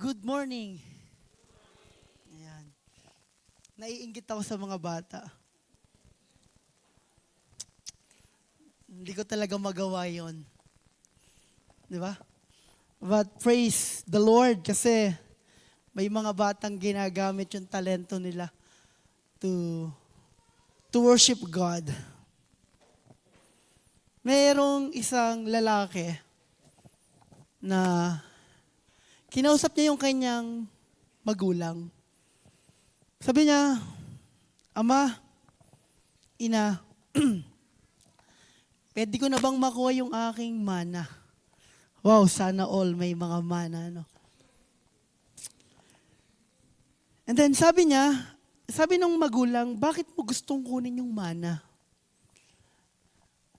Good morning. Ayan. Naiinggit ako sa mga bata. Hindi ko talaga magawa yon, di ba? But praise the Lord kasi may mga batang ginagamit yung talento nila to worship God. Mayroong isang lalaki na kinausap niya yung kanyang magulang. Sabi niya, Ama, Ina, pwede ko na bang makuha yung aking mana? Wow, sana all may mga mana, no? And then sabi ng magulang, bakit mo gustong kunin yung mana?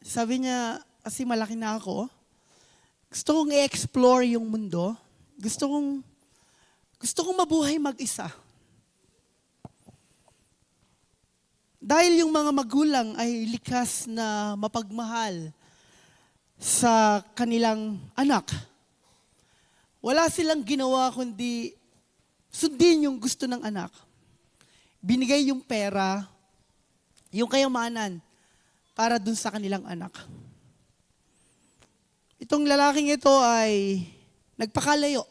Sabi niya, kasi malaki na ako, gusto kong i-explore yung mundo, gusto kong mabuhay mag-isa. Dahil yung mga magulang ay likas na mapagmahal sa kanilang anak, wala silang ginawa kundi sundin yung gusto ng anak. Binigay yung pera, yung kayamanan, para dun sa kanilang anak. Itong lalaking ito ay nagpakalayo.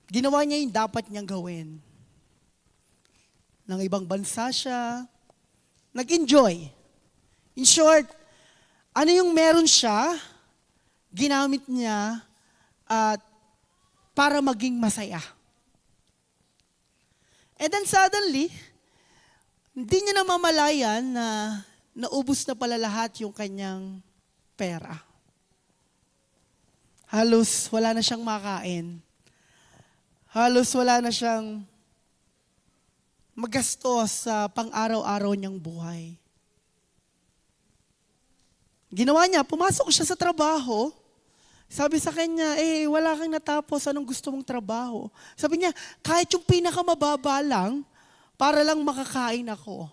Ginawa niya yung dapat niyang gawin. Nang ibang bansa siya, nag-enjoy. In short, ano yung meron siya, ginamit niya at para maging masaya. And then suddenly, hindi niya namamalayan na naubos na pala lahat yung kanyang pera. Halos wala na siyang makain. Halos wala na siyang magastos sa pang-araw-araw niyang buhay. Ginawa niya, pumasok siya sa trabaho. Sabi sa kanya, wala kang natapos, anong gusto mong trabaho? Sabi niya, kahit yung pinakamababa lang, para lang makakain ako.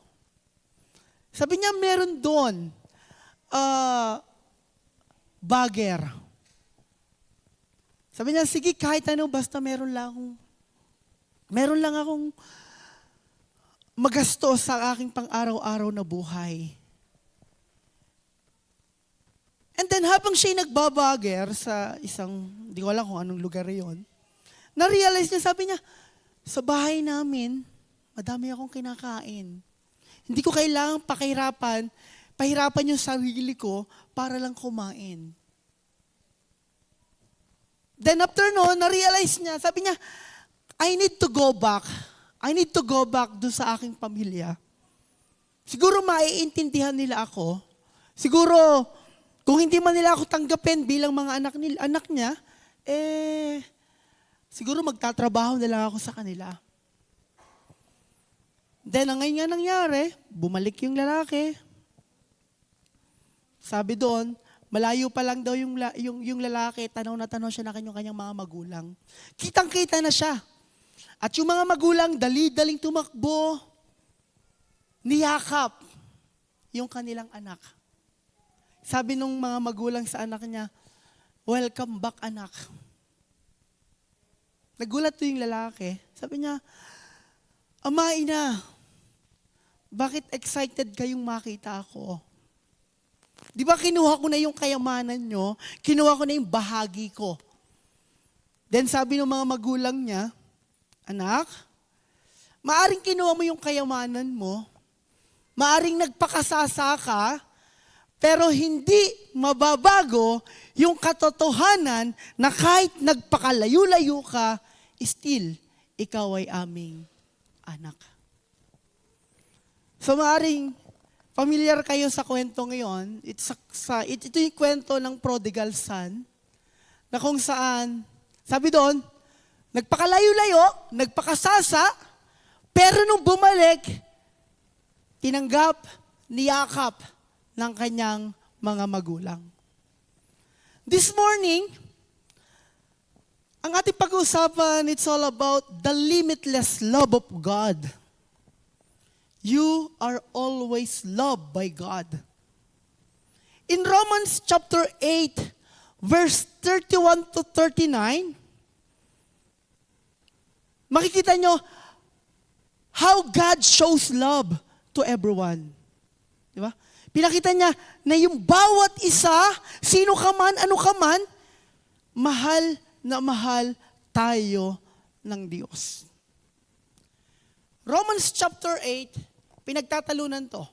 Sabi niya, meron doon, bagger. Sabi niya, sige, kahit ano, basta meron lang akong magastos sa aking pang-araw-araw na buhay. And then habang siya nagbabagger sa isang, hindi ko alam kung anong lugar yon, na-realize niya, sabi niya, sa bahay namin, madami akong kinakain. Hindi ko kailangang pahirapan yung sarili ko para lang kumain. Then after noon, na-realize niya, sabi niya, I need to go back. I need to go back doon sa aking pamilya. Siguro maiintindihan nila ako. Siguro, kung hindi man nila ako tanggapin bilang mga anak niya, siguro magtatrabaho na lang ako sa kanila. Then, ang ngayon nga nangyari, bumalik yung lalaki. Sabi doon, malayo pa lang daw yung lalaki, tanaw na tanaw siya na kanyang mga magulang. Kitang-kita na siya. At yung mga magulang, dali-daling tumakbo, niyakap yung kanilang anak. Sabi nung mga magulang sa anak niya, welcome back, anak. Nagulat yung lalaki. Sabi niya, Ama, Ina, bakit excited kayong makita ako? Di ba kinuha ko na yung kayamanan nyo, kinuha ko na yung bahagi ko. Then sabi ng mga magulang niya, Anak, maaring kinuha mo yung kayamanan mo, maaring nagpakasasa ka, pero hindi mababago yung katotohanan na kahit nagpakalayo-layo ka, still, ikaw ay aming anak. So maaring familiar kayo sa kwento ngayon, ito yung kwento ng prodigal son, na kung saan, sabi doon, nagpakalayo-layo, nagpakasasa, pero nung bumalik, tinanggap, niyakap ng kanyang mga magulang. This morning, ang ating pag-uusapan, it's all about the limitless love of God. You are always loved by God. In Romans chapter 8, verse 31 to 39, makikita nyo how God shows love to everyone. Di ba? Pinakita niya na yung bawat isa, sino ka man, ano ka man, mahal na mahal tayo ng Diyos. Romans chapter 8, pinagtatalunan to.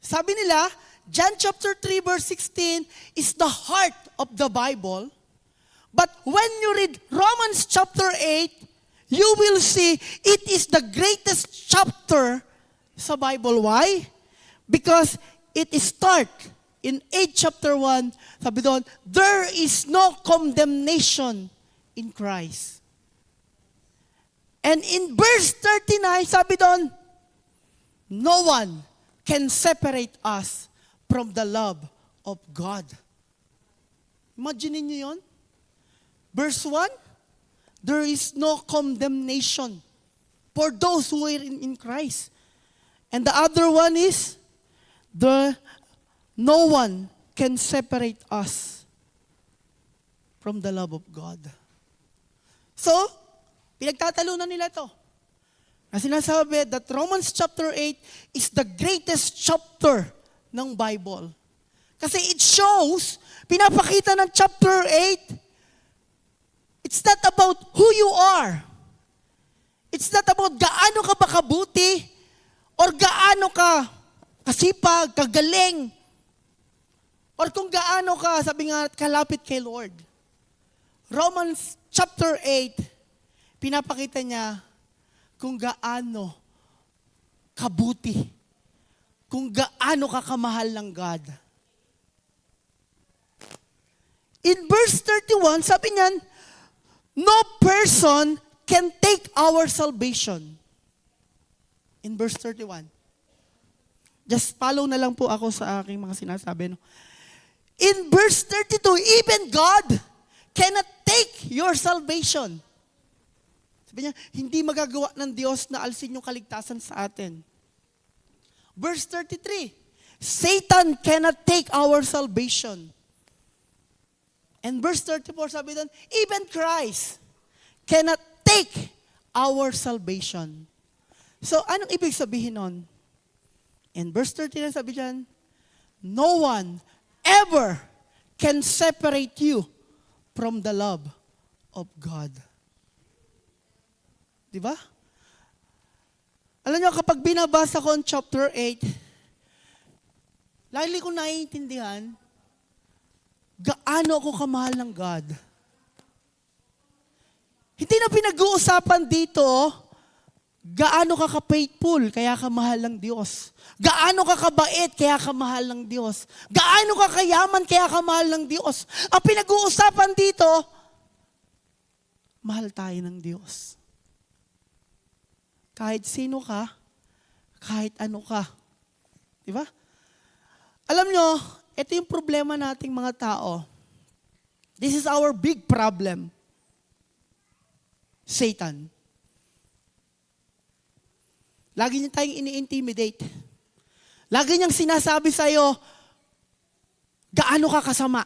Sabi nila, John chapter 3 verse 16 is the heart of the Bible. But when you read Romans chapter 8, you will see it is the greatest chapter sa Bible. Why? Because it start in 8 chapter 1, sabi doon, there is no condemnation in Christ. And in verse 39, sabi doon, no one can separate us from the love of God. Imagine niyo yun? Verse 1, there is no condemnation for those who are in Christ. And the other one is, no one can separate us from the love of God. So, pinagtatalunan nila to. Na sinasabi that Romans chapter 8 is the greatest chapter ng Bible. Kasi it shows, pinapakita ng chapter 8, it's not about who you are. It's not about gaano ka ba kabuti or gaano ka kasipag, kagaling, or kung gaano ka, sabi nga, kalapit kay Lord. Romans chapter 8, pinapakita niya kung gaano kabuti, kung gaano ka kamahal ng God. In verse 31, sabi niyan, no person can take our salvation. In verse 31. Just follow na lang po ako sa aking mga sinasabi. No? In verse 32, even God cannot take your salvation. Sabi niya, hindi magagawa ng Diyos na alisin yung kaligtasan sa atin. Verse 33, Satan cannot take our salvation. And verse 34, sabi doon, even Christ cannot take our salvation. So, anong ibig sabihin nun? In verse 39, sabi dyan, no one ever can separate you from the love of God. Di ba? Alam nyo, kapag binabasa ko ang chapter 8, lagi ko naiintindihan, gaano ako kamahal ng God. Hindi na pinag-uusapan dito, gaano ka ka-faithful, kaya ka mahal ng Diyos. Gaano ka kabait, kaya ka mahal ng Diyos. Gaano ka kayaman, kaya ka mahal ng Diyos. Ang pinag-uusapan dito, mahal tayo ng Diyos. Kahit sino ka, kahit ano ka. Di ba? Alam nyo, ito yung problema nating mga tao. This is our big problem. Satan. Lagi niya tayong ini-intimidate. Lagi niyang sinasabi sa'yo, gaano ka kasama?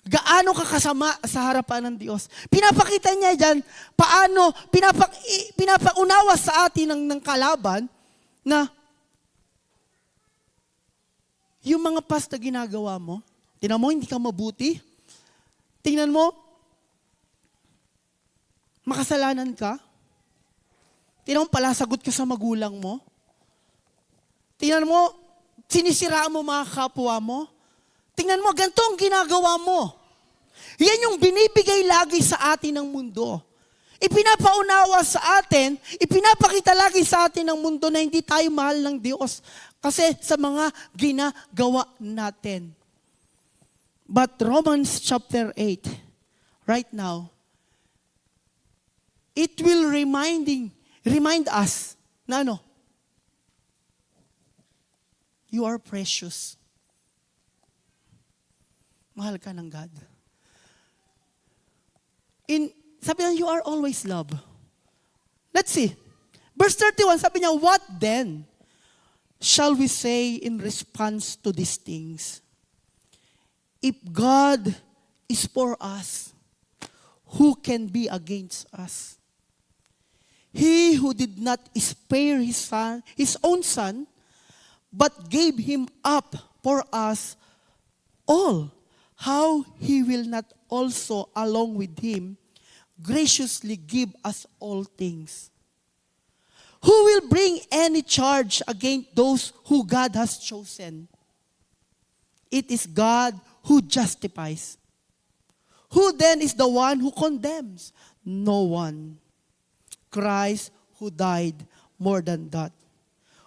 Gaano ka kasama sa harapan ng Diyos? Pinapakita niya dyan, paano, pinapaunawa sa atin ng kalaban na yung mga past na ginagawa mo, tingnan mo, hindi ka mabuti. Tingnan mo, makasalanan ka. Tingnan mo, palasagot ka sa magulang mo. Tingnan mo, sinisiraan mo mga kapwa mo. Tingnan mo, ganito ang ginagawa mo. Yan yung binibigay lagi sa atin ng mundo. Ipinapaunawa sa atin, ipinapakita lagi sa atin ng mundo na hindi tayo mahal ng Diyos. Kasi sa mga ginagawa natin. But Romans chapter 8, right now, it will remind us na ano? You are precious. Mahal ka ng God. Sabi niya, you are always loved. Let's see. Verse 31, sabi niya, what then shall we say in response to these things? If God is for us, who can be against us? He who did not spare his own son, but gave him up for us all, how he will not also, along with him, graciously give us all things? Who will bring any charge against those who God has chosen? It is God who justifies. Who then is the one who condemns? No one. Christ, who died, more than that,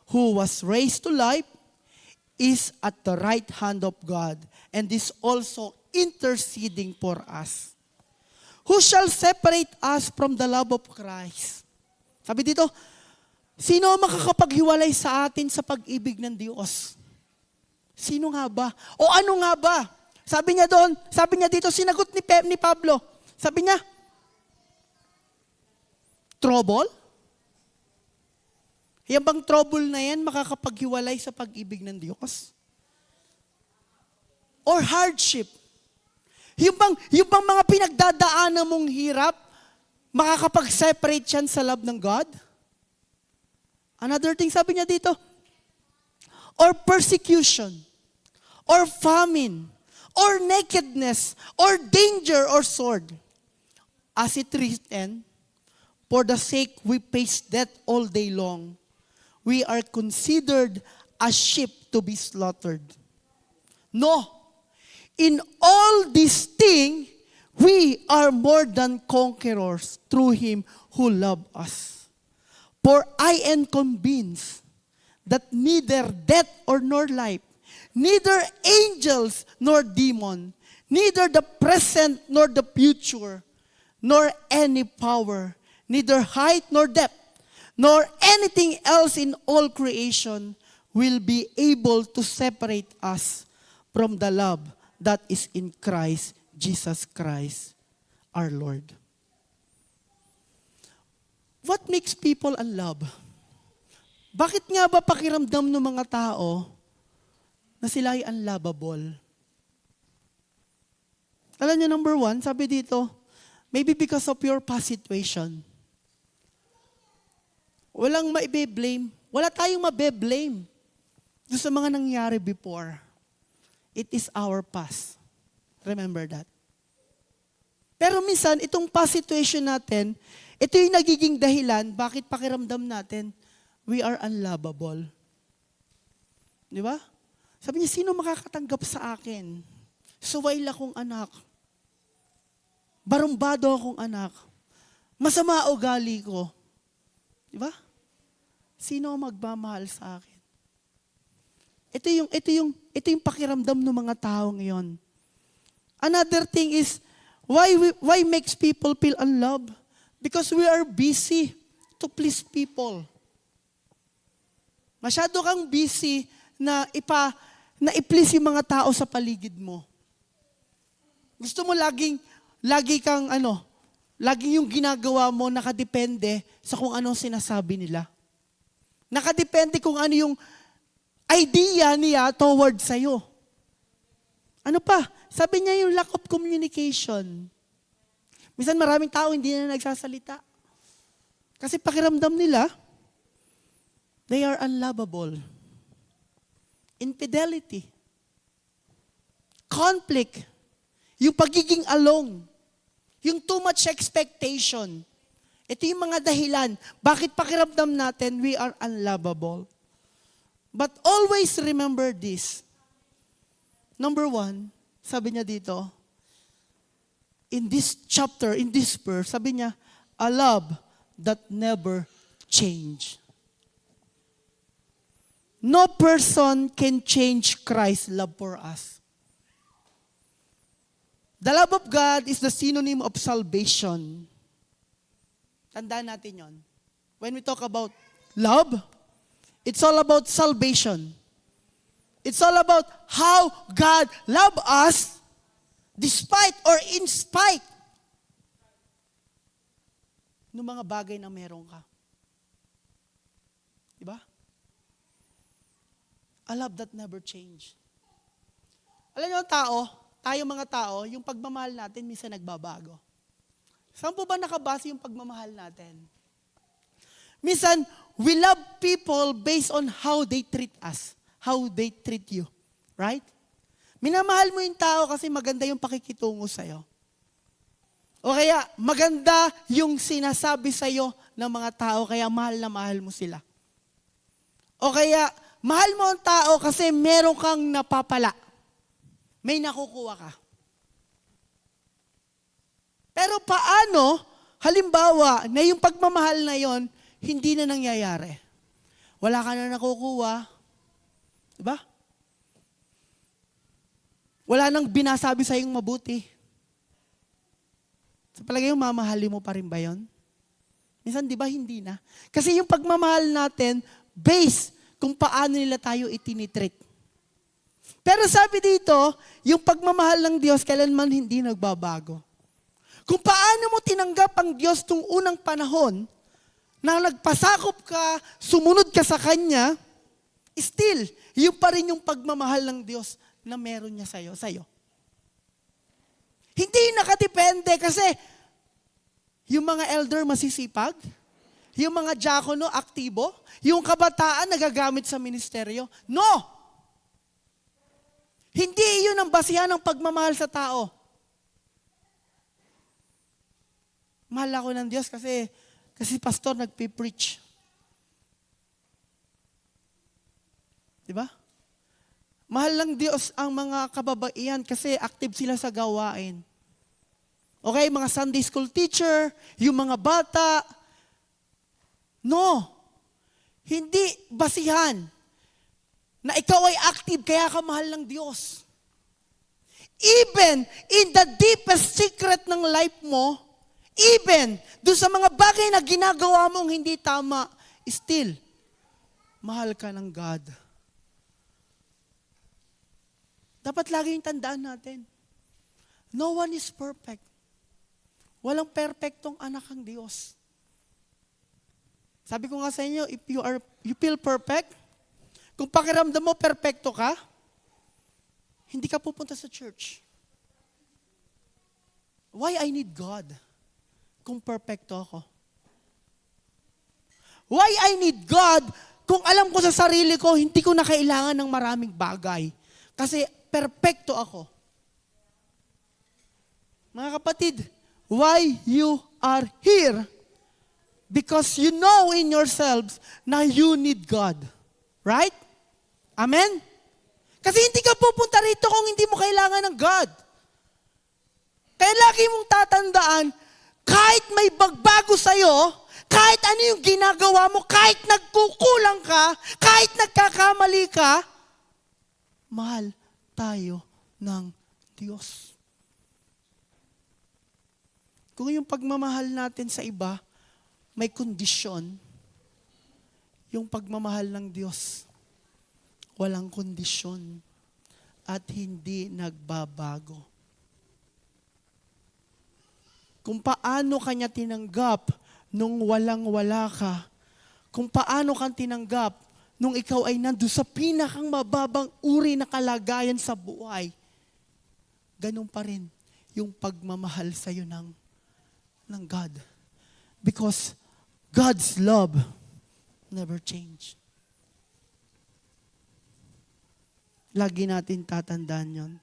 who was raised to life, is at the right hand of God and is also interceding for us. Who shall separate us from the love of Christ? Sabi dito, sino ang makakapaghiwalay sa atin sa pag-ibig ng Diyos? Sino nga ba? O ano nga ba? Sabi niya doon, sabi niya dito, sinagot ni Pablo. Sabi niya, trouble? Yan bang trouble na yan makakapaghiwalay sa pag-ibig ng Diyos? Or hardship? Yung bang mga pinagdadaanan mong hirap, makakapag-separate yan sa love ng God? Another thing, sabi niya dito, or persecution, or famine, or nakedness, or danger, or sword. As it written, for the sake we face death all day long, we are considered a sheep to be slaughtered. No, in all these things, we are more than conquerors through Him who loved us. For I am convinced that neither death or nor life, neither angels nor demon, neither the present nor the future, nor any power, neither height nor depth, nor anything else in all creation will be able to separate us from the love that is in Christ, Jesus Christ, our Lord. What makes people unlove? Bakit nga ba pakiramdam ng mga tao na sila ay unlovable? Alam niyo, number one, sabi dito, maybe because of your past situation. Walang maibe-blame. Wala tayong mabe-blame doon sa mga nangyari before. It is our past. Remember that. Pero minsan, itong past situation natin, ito yung nagiging dahilan bakit pakiramdam natin, we are unlovable. Di ba? Sabi niya, sino makakatanggap sa akin? Suwail akong anak. Barumbado akong anak. Masama ugali ko. Di ba? Sino ang magmamahal sa akin? Ito yung pakiramdam ng mga tao ngayon. Another thing is, why makes people feel unloved? Because we are busy to please people. Masyado kang busy na i-please yung mga tao sa paligid mo. Gusto mo laging yung ginagawa mo nakadepende sa kung anong sinasabi nila. Nakadepende kung ano yung idea niya toward sa'yo. Ano pa? Sabi niya yung lack of communication. Minsan maraming tao hindi na nagsasalita. Kasi pakiramdam nila, they are unlovable. Infidelity. Conflict. Yung pagiging alone. Yung too much expectation. Ito yung mga dahilan. Bakit pakiramdam natin we are unlovable? But always remember this. Number one, sabi niya dito, in this chapter, in this verse, sabi niya, a love that never change. No person can change Christ's love for us. The love of God is the synonym of salvation. Tandaan natin yon. When we talk about love, it's all about salvation. It's all about how God loved us despite or in spite ng mga bagay na meron ka. Diba? A love that never change. Alam niyo, tayo mga tao, yung pagmamahal natin minsan nagbabago. Saan po ba nakabase yung pagmamahal natin? Minsan, we love people based on how they treat us, how they treat you. Right? Minamahal mo yung tao kasi maganda yung pakikitungo sa'yo. O kaya, maganda yung sinasabi sa'yo ng mga tao, kaya mahal na mahal mo sila. O kaya, mahal mo ang tao kasi meron kang napapala. May nakukuha ka. Pero paano, halimbawa, na yung pagmamahal na yon hindi na nangyayari? Wala ka na nakukuha. Diba? Wala nang binasabi sa iyong mabuti. Sa palagay mo, mamahalin mo pa rin ba yun? Minsan, di ba, hindi na. Kasi yung pagmamahal natin, based kung paano nila tayo itinitreat. Pero sabi dito, yung pagmamahal ng Diyos, kailanman hindi nagbabago. Kung paano mo tinanggap ang Diyos tung unang panahon, na nagpasakop ka, sumunod ka sa Kanya, still, yun pa rin yung pagmamahal ng Diyos na meron niya sa'yo. Hindi nakadepende kasi yung mga elder masisipag, yung mga diakono aktibo, yung kabataan nagagamit sa ministeryo. No! Hindi yun ang basihan ng pagmamahal sa tao. Mahal ako ng Diyos kasi pastor nagpipreach. Diba? Mahal ng Diyos ang mga kababaihan kasi active sila sa gawain. Okay, mga Sunday school teacher, yung mga bata. No. Hindi basihan na ikaw ay active kaya ka mahal ng Diyos. Even in the deepest secret ng life mo, even doon sa mga bagay na ginagawa mong hindi tama, still, mahal ka ng God. Dapat laging tandaan natin, no one is perfect. Walang perpektong anak ng Diyos. Sabi ko nga sa inyo, if you feel perfect, kung pakiramdam mo perpekto ka, hindi ka pupunta sa church. Why I need God? Kung perfecto ako. Why I need God kung alam ko sa sarili ko, hindi ko na kailangan ng maraming bagay. Kasi perfecto ako. Mga kapatid, why you are here? Because you know in yourselves na you need God. Right? Amen? Kasi hindi ka pupunta rito kung hindi mo kailangan ng God. Kaya lagi mong tatandaan, kahit may bagbago sa'yo, kahit ano yung ginagawa mo, kahit nagkukulang ka, kahit nagkakamali ka, mahal tayo ng Diyos. Kung yung pagmamahal natin sa iba, may kondisyon, yung pagmamahal ng Diyos, walang kondisyon at hindi nagbabago. Kung paano kanya tinanggap nung walang-wala ka, kung paano kang tinanggap nung ikaw ay nandun sa pinakang mababang uri na kalagayan sa buhay, ganun pa rin yung pagmamahal sa'yo ng God. Because God's love never change. Lagi natin tatandaan yon.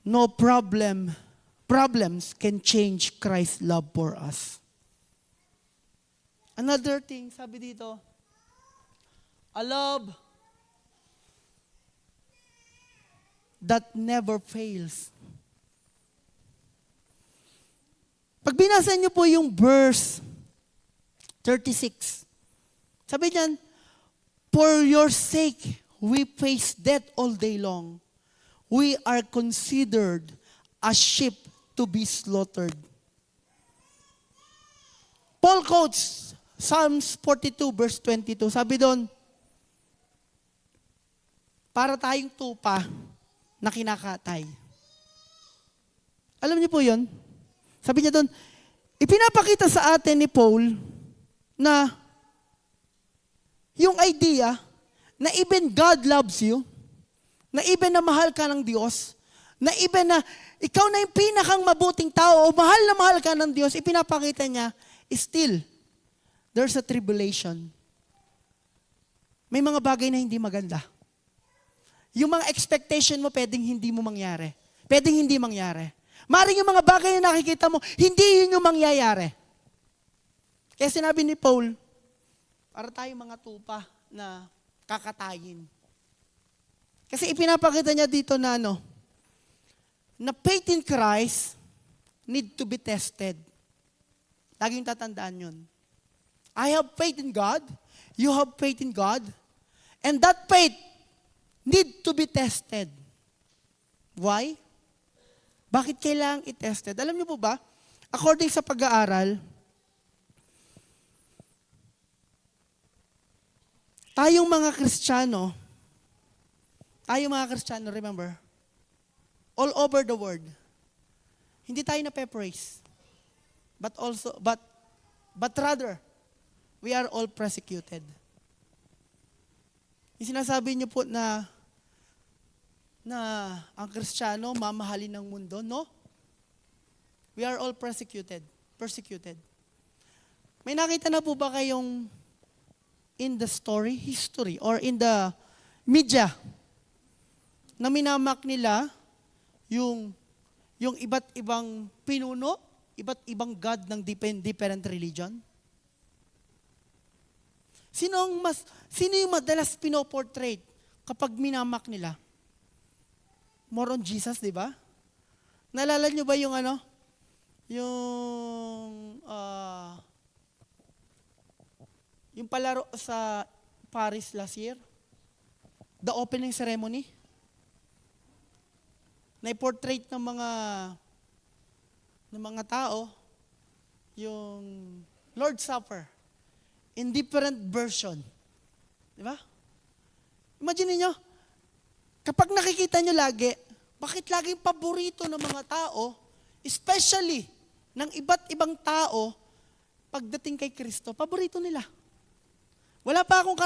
No problems can change Christ's love for us. Another thing, sabi dito, a love that never fails. Pag binasa niyo po yung verse 36, sabi niyan, for your sake, we face death all day long. We are considered a sheep to be slaughtered. Paul quotes Psalms 42 verse 22. Sabi doon, para tayong tupa na kinakatay. Alam niyo po yun? Sabi niya doon, ipinapakita sa atin ni Paul na yung idea na even God loves you, na even na mahal ka ng Diyos, Na even na ikaw na yung pinakang mabuting tao o mahal na mahal ka ng Diyos, ipinapakita niya, still, there's a tribulation. May mga bagay na hindi maganda. Yung mga expectation mo, pwedeng hindi mo mangyari. Pwedeng hindi mangyari. Maring yung mga bagay na nakikita mo, hindi yun yung mangyayari. Kaya sinabi ni Paul, para tayong mga tupa na kakatayin. Kasi ipinapakita niya dito na na faith in Christ need to be tested. Laging tatandaan yun. I have faith in God, you have faith in God, and that faith need to be tested. Why? Bakit kailangang i-tested? Alam niyo po ba, according sa pag-aaral, tayong mga Kristiyano, remember, all over the world, hindi tayo na-praise, but rather, we are all persecuted. Yung sinasabi niyo po na ang Kristiyano mamahalin ng mundo, no? We are all persecuted. May nakita na po ba kayong in the history, or in the media, na minamak nila yung iba't ibang pinuno, iba't ibang God ng different religion? Sino yung madalas pinoportrait kapag minamak nila? More on Jesus, di ba? Naalala nyo ba yung yung palaro sa Paris last year? The opening ceremony? Na-portrait ng mga tao yung Lord's Supper in different version. Di ba? Imagine niyo, kapag nakikita nyo lagi, bakit laging paborito ng mga tao, especially ng iba't ibang tao, pagdating kay Kristo, paborito nila. Wala pa akong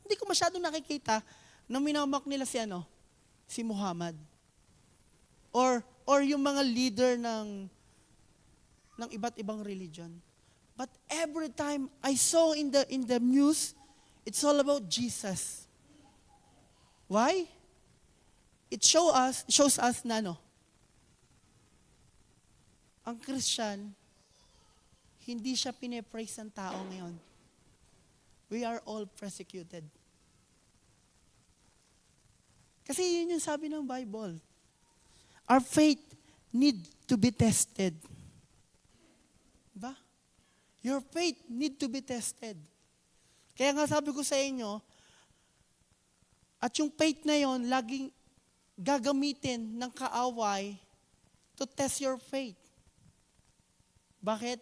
hindi ko masyadong nakikita na minamak nila si Muhammad. Or yung mga leader ng iba't ibang religion. But every time I saw in the news, it's all about Jesus. Why? It shows us na ang Christian, hindi siya pine-praise ng tao ngayon. We are all persecuted. Kasi yun yung sabi ng Bible. Our faith need to be tested. Diba? Your faith need to be tested. Kaya nga sabi ko sa inyo, at yung faith na yon laging gagamitin ng kaaway to test your faith. Bakit?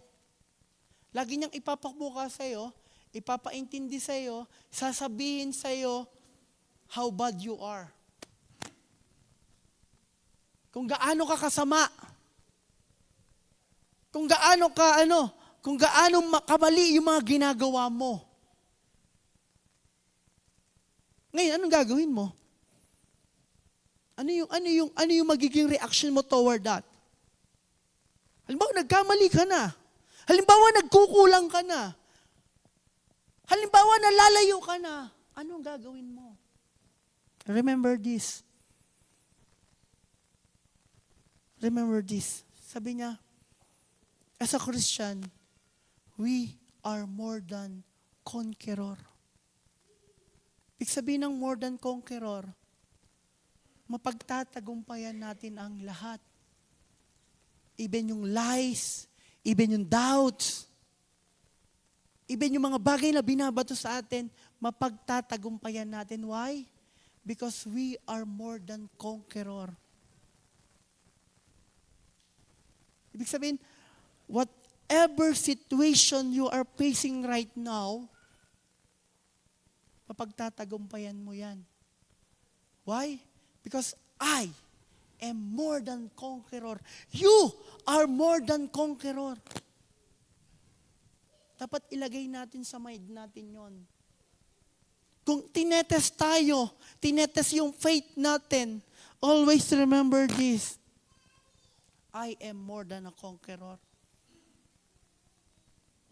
Lagi niyang ipapakbuka sa'yo, ipapaintindi sa'yo, sasabihin sa'yo how bad you are. Kung gaano ka kasama. Kung gaano kamali yung mga ginagawa mo. Ngayon, anong gagawin mo? Ano yung magiging reaction mo toward that? Halimbawa, nagkamali ka na. Halimbawa, nagkukulang ka na. Halimbawa, nalalayo ka na. Anong gagawin mo? Remember this. Sabi niya, as a Christian, we are more than conqueror. Ibig sabihin ng more than conqueror, mapagtatagumpayan natin ang lahat. Even yung lies, even yung doubts, even yung mga bagay na binabato sa atin, mapagtatagumpayan natin. Why? Because we are more than conqueror. Ibig sabihin, whatever situation you are facing right now, mapagtatagumpayan mo yan. Why? Because I am more than conqueror. You are more than conqueror. Dapat ilagay natin sa mind natin yon. Kung tinetest tayo, tinetest yung faith natin, o Always remember this. I am more than a conqueror.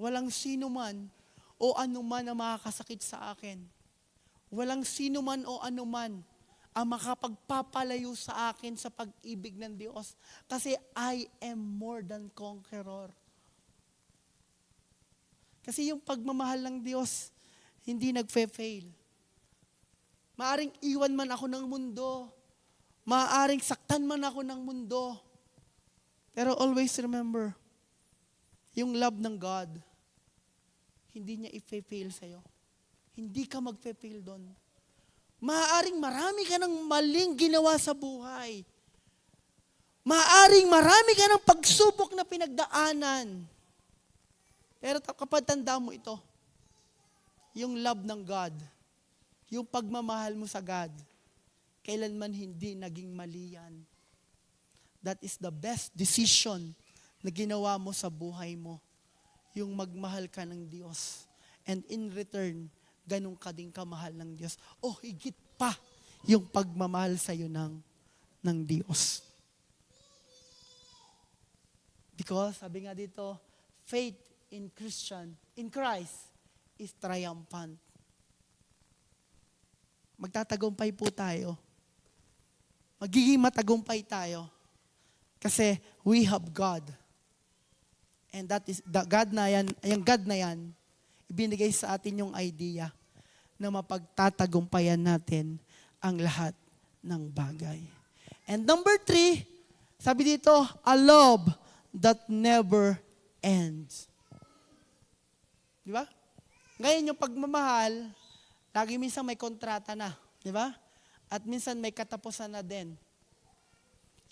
Walang sino man o anuman ang makakasakit sa akin. Walang sino man o anuman ang makapagpapalayo sa akin sa pag-ibig ng Diyos. Kasi I am more than conqueror. Kasi yung pagmamahal ng Diyos, hindi nagfe-fail. Maaring iwan man ako ng mundo. Maaring saktan man ako ng mundo. Pero always remember, yung love ng God, hindi niya i-fail sa'yo. Hindi ka mag-fail doon. Maaaring marami ka ng maling ginawa sa buhay. Maaaring marami ka ng pagsubok na pinagdaanan. Pero kapag tanda mo ito, yung love ng God, yung pagmamahal mo sa God, kailanman hindi naging mali yan. That is the best decision na ginawa mo sa buhay mo. Yung magmahal ka ng Diyos. And in return, ganun ka din kamahal ng Diyos. O higit pa yung pagmamahal sa'yo ng Diyos. Because, sabi nga dito, faith in Christ is triumphant. Magtatagumpay po tayo. Magiging matagumpay tayo. Kasi we have God. And that is, the God na yan, yung God na yan, ibinigay sa atin yung idea na mapagtatagumpayan natin ang lahat ng bagay. And number 3, sabi dito, a love that never ends. Di ba? Ngayon yung pagmamahal, lagi minsan may kontrata na. Di ba? At minsan may katapusan na din.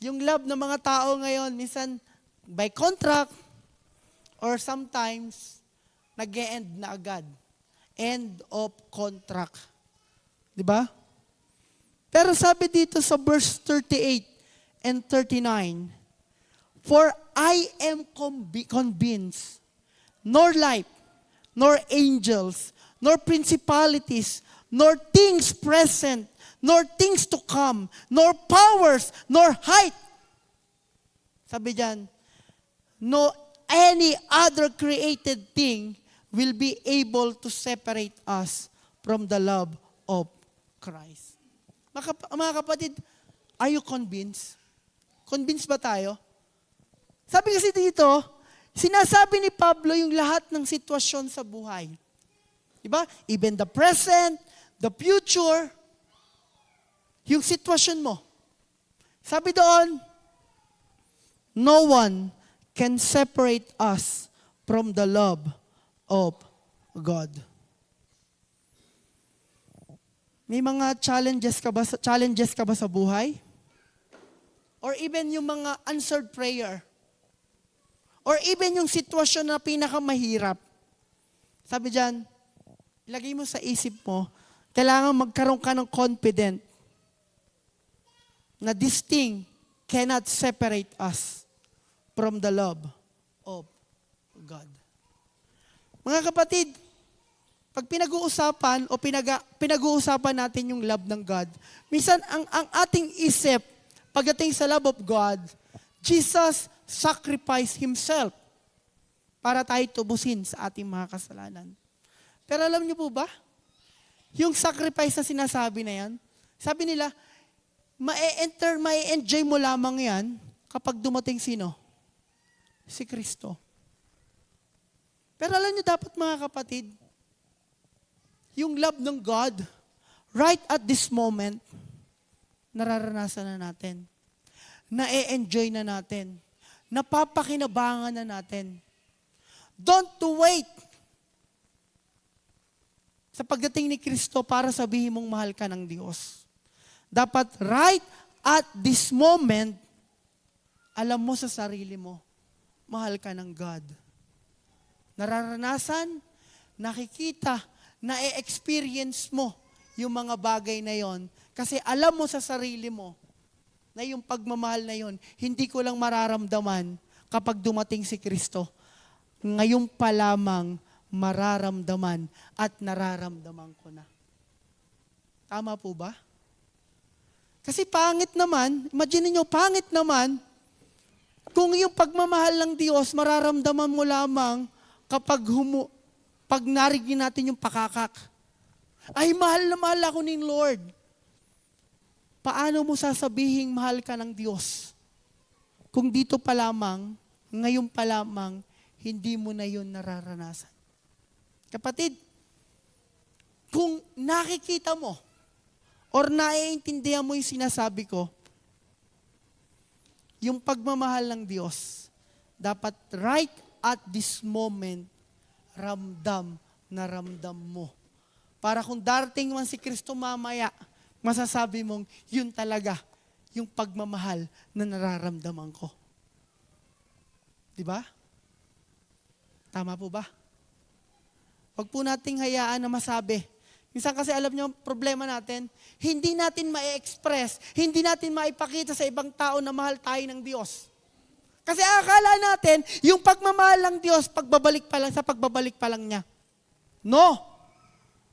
Yung love ng mga tao ngayon, minsan by contract, or sometimes, nag-e-end na agad. End of contract. Di ba? Pero sabi dito sa verse 38 and 39, for I am convinced, nor life, nor angels, nor principalities, nor things present, nor things to come, nor powers, nor height. Sabi diyan, no any other created thing will be able to separate us from the love of Christ. Mga kapatid, are you convinced? Convinced ba tayo? Sabi kasi dito, sinasabi ni Pablo yung lahat ng sitwasyon sa buhay. Diba? Even the present, the future, yung sitwasyon mo. Sabi doon, no one can separate us from the love of God. May mga challenges ka ba sa buhay? Or even yung mga answered prayer? Or even yung sitwasyon na pinakamahirap? Sabi diyan, ilagay mo sa isip mo, kailangan magkaroon ka ng confident na this thing cannot separate us from the love of God. Mga kapatid, pag pinag-uusapan o pinag-uusapan natin yung love ng God, minsan ang ating isip, pagdating sa love of God, Jesus sacrificed Himself para tayo tubusin sa ating mga kasalanan. Pero alam niyo po ba, yung sacrifice na sinasabi na yan, sabi nila, ma-enjoy mo lamang yan kapag dumating sino? Si Kristo. Pero alam niyo dapat mga kapatid, yung love ng God, right at this moment, nararanasan na natin. Na-enjoy na natin. Napapakinabangan na natin. Don't wait sa pagdating ni Kristo para sabihin mong mahal ka ng Diyos. Dapat right at this moment, alam mo sa sarili mo, mahal ka ng God. Nararanasan, nakikita, na-experience mo yung mga bagay na yon. Kasi alam mo sa sarili mo na yung pagmamahal na yon, hindi ko lang mararamdaman kapag dumating si Kristo. Ngayon pa lamang mararamdaman at nararamdaman ko na. Tama po ba? Kasi pangit naman, imagine niyo, pangit naman, kung yung pagmamahal ng Diyos, mararamdaman mo lamang kapag pag narinig natin yung pakakak. Ay, mahal na mahal ako ni Lord. Paano mo sasabihing mahal ka ng Diyos? Kung dito pa lamang, ngayon pa lamang, hindi mo na yun nararanasan. Kapatid, kung nakikita mo, or naiintindihan mo yung sinasabi ko, yung pagmamahal ng Diyos, dapat right at this moment, ramdam na ramdam mo. Para kung darating man si Kristo mamaya, masasabi mong, yun talaga, yung pagmamahal na nararamdaman ko. Diba? Tama po ba? Huwag po nating hayaan na masabi. Minsan kasi alam nyo, problema natin, hindi natin ma-express, hindi natin maipakita sa ibang tao na mahal tayo ng Diyos. Kasi akala natin, yung pagmamahal ng Diyos, pagbabalik pa lang niya. No!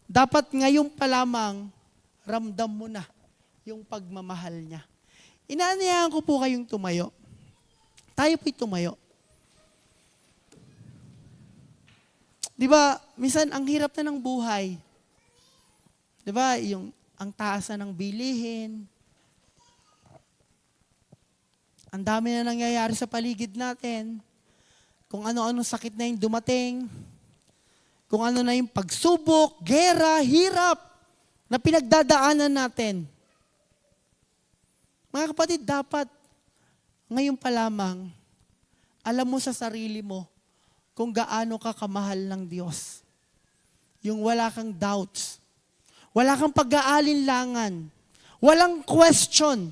Dapat ngayon pa lamang, ramdam mo na yung pagmamahal niya. Inaanyayahan ko po kayong tumayo. Tayo po'y tumayo. Di ba, minsan ang hirap na ng buhay. Di ba, ang taas na ng bilihin. Ang dami na nangyayari sa paligid natin. Kung ano-ano sakit na yung dumating. Kung ano na yung pagsubok, gera, hirap na pinagdadaanan natin. Mga kapatid, dapat ngayon pa lamang, alam mo sa sarili mo kung gaano ka kamahal ng Diyos. Yung wala kang doubts. Wala kang pag-aalinlangan. Walang question.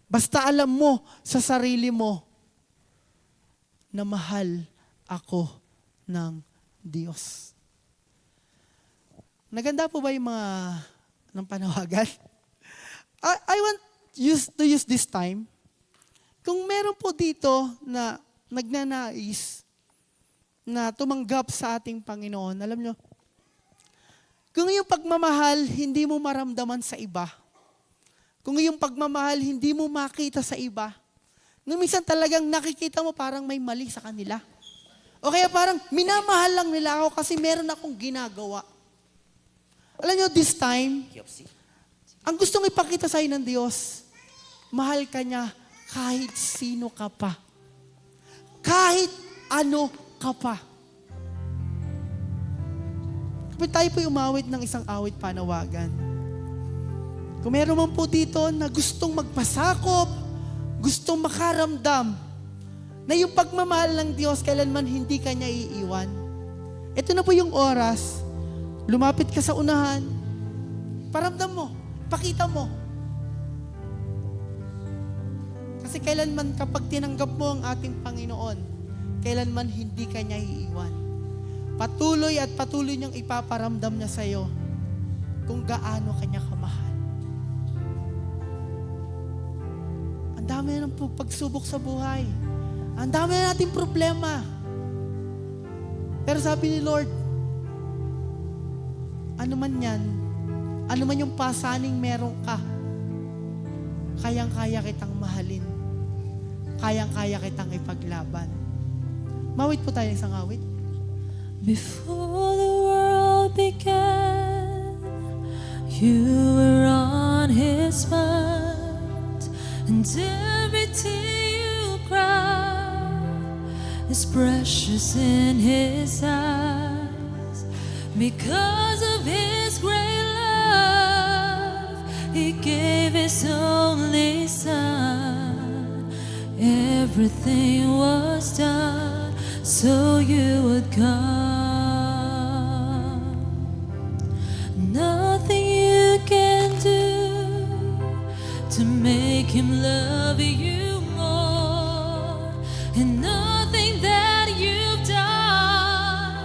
Basta alam mo sa sarili mo na mahal ako ng Diyos. Naganda po ba yung mga ng panawagan? I want to use this time. Kung meron po dito na nagnanais na tumanggap sa ating Panginoon, alam nyo, kung yung pagmamahal hindi mo maramdaman sa iba, kung yung pagmamahal hindi mo makita sa iba, nung minsan talagang nakikita mo parang may mali sa kanila. O kaya parang minamahal lang nila ako kasi meron akong ginagawa. Alam nyo, this time, ang gustong ipakita sa'yo ng Diyos, mahal ka niya kahit sino ka pa. Kahit ano ka pa. Kapag tayo po'y umawit ng isang awit panawagan, kung meron man po dito na gustong magpasakop, gustong makaramdam, na yung pagmamahal ng Diyos kailanman hindi ka niya iiwan. Ito na po yung oras, lumapit ka sa unahan, paramdam mo, pakita mo. Kasi kailanman kapag tinanggap mo ang ating Panginoon, kailanman hindi ka niya iiwan. Patuloy at patuloy niyang ipaparamdam niya sa iyo kung gaano kanya kamahal. Ang dami na ng pagsubok sa buhay. Ang dami na nating problema. Pero sabi ni Lord, ano man yan, ano man yung pasaning meron ka, kayang-kaya kitang mahalin. Kayang-kaya kitang ipaglaban. Mawit po tayo ng isang awit. Before the world began, you were on His mind, and every tear you cry is precious in His eyes. Because of His great love, He gave His only Son. Everything was done so you would come. Nothing you can do to make Him love you more, and nothing that you've done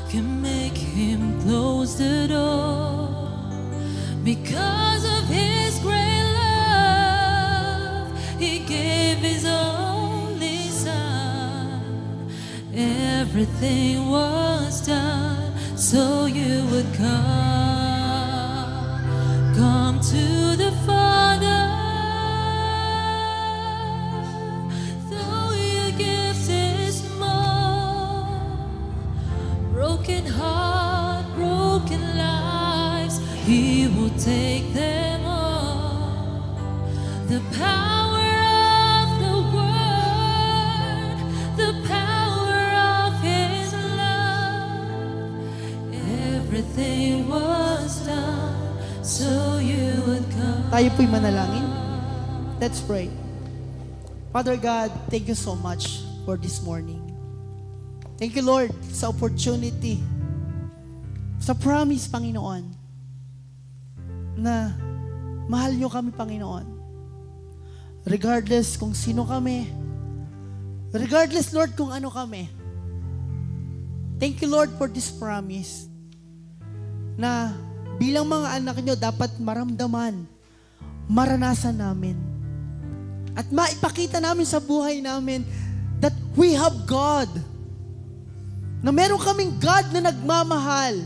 can make Him close the door. Because of His great love, He gave His only Son. Everything was done so you would come. Come to the Father. so you would come. Tayo po'y manalangin. Let's pray. Father God, thank you so much for this morning. Thank you, Lord, sa opportunity, sa promise, Panginoon, na mahal nyo kami, Panginoon. Regardless kung sino kami, regardless, Lord, kung ano kami. Thank you, Lord, for this promise na bilang mga anak nyo, dapat maramdaman, maranasan namin, at maipakita namin sa buhay namin that we have God. Na meron kaming God na nagmamahal.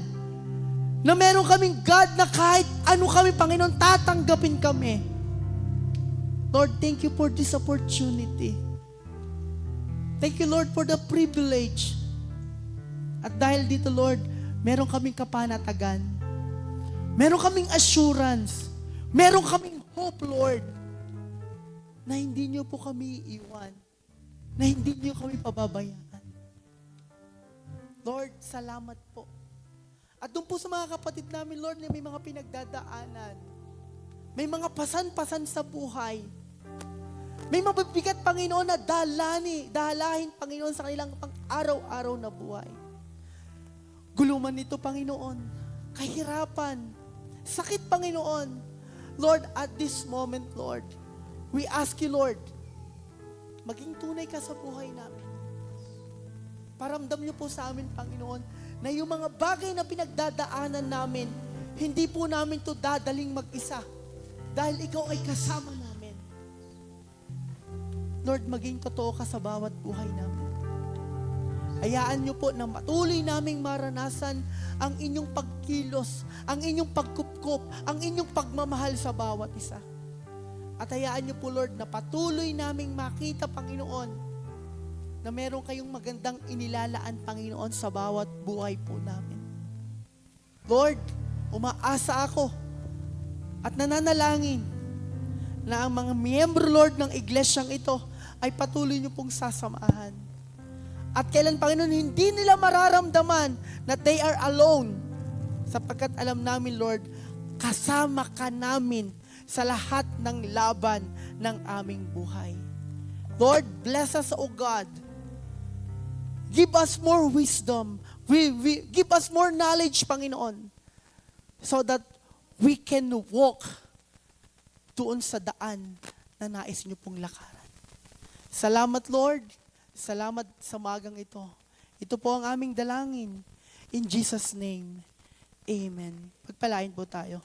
Na meron kaming God na kahit ano kami, Panginoon, tatanggapin kami. Lord, thank you for this opportunity. Thank you, Lord, for the privilege. At dahil dito, Lord, meron kaming kapanatagan. Meron kaming assurance. Meron kaming hope, Lord, na hindi niyo po kami iiwan. Na hindi niyo kami pababayaan. Lord, salamat po. At doon po sa mga kapatid namin, Lord, na may mga pinagdadaanan. May mga pasan-pasan sa buhay. May mabibigat, Panginoon, na dahalahin, Panginoon, sa kanilang pang-araw-araw na buhay. Guluman nito, Panginoon. Kahirapan. Sakit, Panginoon. Lord, at this moment, Lord, we ask you, Lord, maging tunay ka sa buhay namin. Paramdam niyo po sa amin, Panginoon, na yung mga bagay na pinagdadaanan namin, hindi po namin to dadaling mag-isa. Dahil ikaw ay kasama namin. Lord, maging totoo ka sa bawat buhay namin. Hayaan niyo po na patuloy naming maranasan ang inyong pagkilos, ang inyong pagkupkup, ang inyong pagmamahal sa bawat isa. At hayaan niyo po, Lord, na patuloy naming makita, Panginoon, na meron kayong magandang inilalaan, Panginoon, sa bawat buhay po namin. Lord, umaasa ako at nananalangin na ang mga miyembro, Lord, ng iglesyang ito ay patuloy niyo pong sasamahan. At kailan, Panginoon, hindi nila mararamdaman na they are alone, sapagkat alam namin, Lord, kasama ka namin sa lahat ng laban ng aming buhay. Lord, bless us, O God. Give us more wisdom. Give us more knowledge, Panginoon, so that we can walk doon sa daan na nais niyo pong lakaran. Salamat, Lord. Salamat sa magang ito. Ito po ang aming dalangin. In Jesus' name, Amen. Pagpalain po tayo.